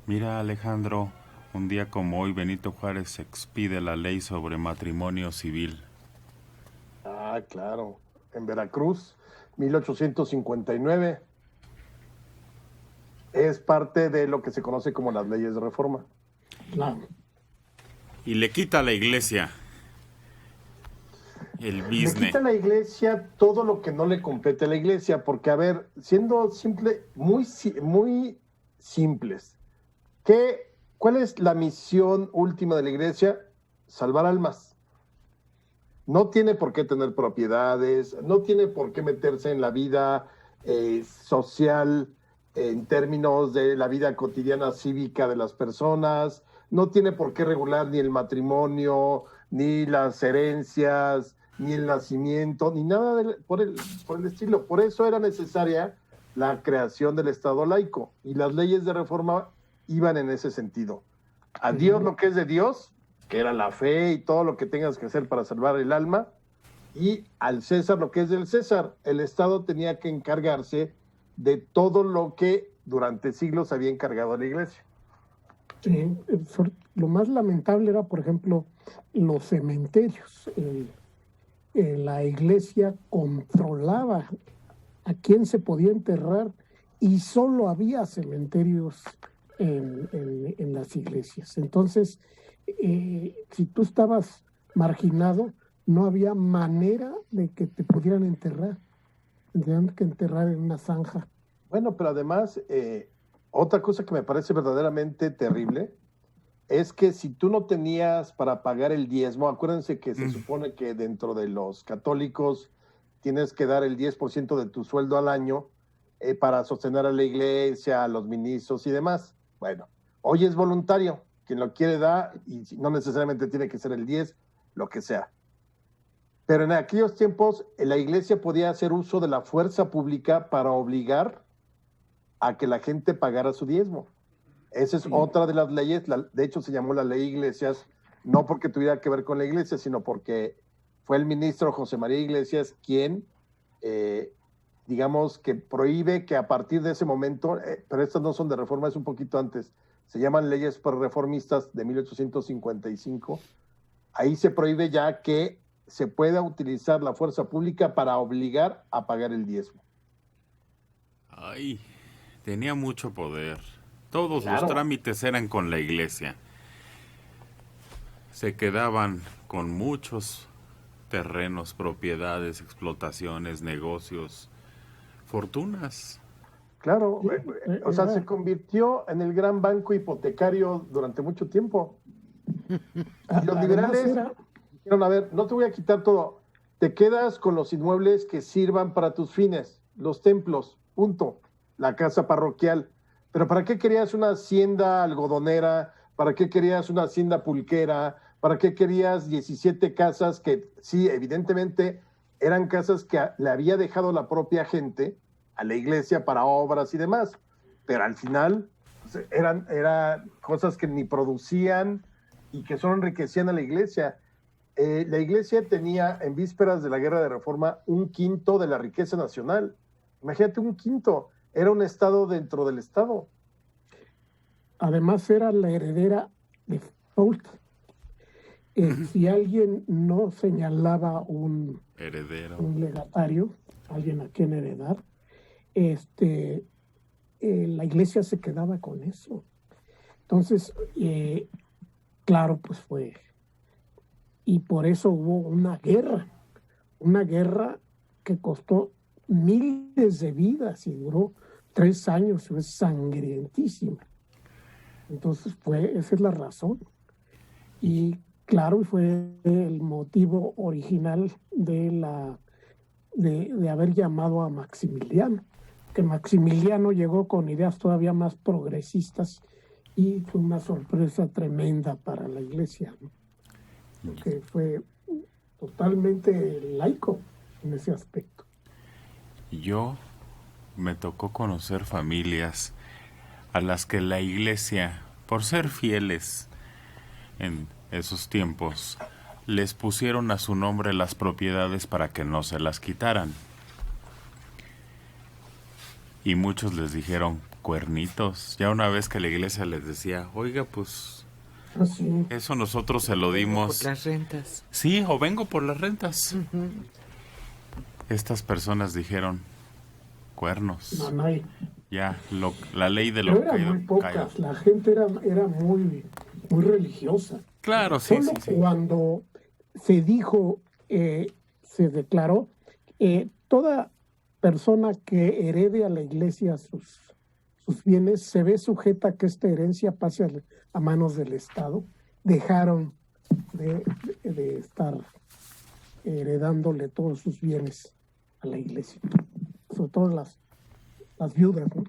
Mira, Alejandro, un día como hoy Benito Juárez expide la ley sobre matrimonio civil. Ah, claro. En Veracruz, 1859. Es parte de lo que se conoce como las leyes de reforma. Claro. Y le quita a la iglesia el Le quita a business. la iglesia todo lo que no le compete a la iglesia, porque, a ver, siendo simple, muy simples, ¿cuál es la misión última de la iglesia? Salvar almas. No tiene por qué tener propiedades, no tiene por qué meterse en la vida social en términos de la vida cotidiana cívica de las personas, no tiene por qué regular ni el matrimonio, ni las herencias, ni el nacimiento, ni nada por el estilo. Por eso era necesaria la creación del Estado laico y las leyes de reforma iban en ese sentido. A Dios lo que es de Dios, que era la fe y todo lo que tengas que hacer para salvar el alma, y al César lo que es del César. El Estado tenía que encargarse de todo lo que durante siglos había encargado a la iglesia. Sí, lo más lamentable era, por ejemplo, los cementerios. La iglesia controlaba a quién se podía enterrar y solo había cementerios en las iglesias. Entonces, si tú estabas marginado, no había manera de que te pudieran enterrar. Tendrían que enterrar en una zanja. Bueno, pero además, otra cosa que me parece verdaderamente terrible es que si tú no tenías para pagar el diezmo, acuérdense que se supone que dentro de los católicos tienes que dar el 10% de tu sueldo al año para sostener a la iglesia, a los ministros y demás. Bueno, hoy es voluntario, quien lo quiere da y no necesariamente tiene que ser el 10, lo que sea. Pero en aquellos tiempos la iglesia podía hacer uso de la fuerza pública para obligar a que la gente pagara su diezmo. Esa es otra de las leyes, de hecho se llamó la ley Iglesias, no porque tuviera que ver con la iglesia, sino porque fue el ministro José María Iglesias quien, digamos, que prohíbe que a partir de ese momento, pero estas no son de reforma, es un poquito antes, se llaman leyes reformistas de 1855, ahí se prohíbe ya que se pueda utilizar la fuerza pública para obligar a pagar el diezmo. Ay, tenía mucho poder. Todos Claro. los trámites eran con la iglesia. Se quedaban con muchos terrenos, propiedades, explotaciones, negocios, fortunas. Claro, o sea, Era- se convirtió en el gran banco hipotecario durante mucho tiempo. Y los Además liberales era, dijeron, a ver, no te voy a quitar todo, te quedas con los inmuebles que sirvan para tus fines, los templos, punto, la casa parroquial. Pero ¿para qué querías una hacienda algodonera? ¿Para qué querías una hacienda pulquera? ¿Para qué querías 17 casas que sí, evidentemente eran casas que le había dejado la propia gente a la iglesia para obras y demás? Pero al final pues, eran cosas que ni producían y que solo enriquecían a la iglesia. La iglesia tenía en vísperas de la guerra de reforma 1/5 de la riqueza nacional. Imagínate, 1/5. Era un estado dentro del estado. además era la heredera de Faust. Si alguien no señalaba un Heredero. legatario, alguien a quien heredar, la iglesia se quedaba con eso. Entonces, claro, pues fue. Y por eso hubo una guerra que costó miles de vidas y duró 3 años, fue sangrientísima. Entonces, esa es la razón. Y claro, fue el motivo original de haber llamado a Maximiliano, que Maximiliano llegó con ideas todavía más progresistas y fue una sorpresa tremenda para la iglesia, ¿no? Porque fue totalmente laico en ese aspecto. Yo me tocó conocer familias a las que la iglesia, por ser fieles en esos tiempos, les pusieron a su nombre las propiedades para que no se las quitaran. Y muchos les dijeron cuernitos. Ya una vez que la iglesia les decía, oiga, pues Así. eso nosotros se lo dimos. Por las rentas. Sí, o vengo por las rentas. Ujú. Estas personas dijeron, No, cuernos. no hay. Ya, la ley de Pero lo eran caído, muy caído. pocas. La gente era muy, muy religiosa. Claro, sí, Solo sí, sí. cuando se dijo, se declaró, toda persona que herede a la iglesia sus bienes se ve sujeta a que esta herencia pase a manos del Estado. Dejaron de estar heredándole todos sus bienes a la iglesia, sobre todo las viudas, ¿no?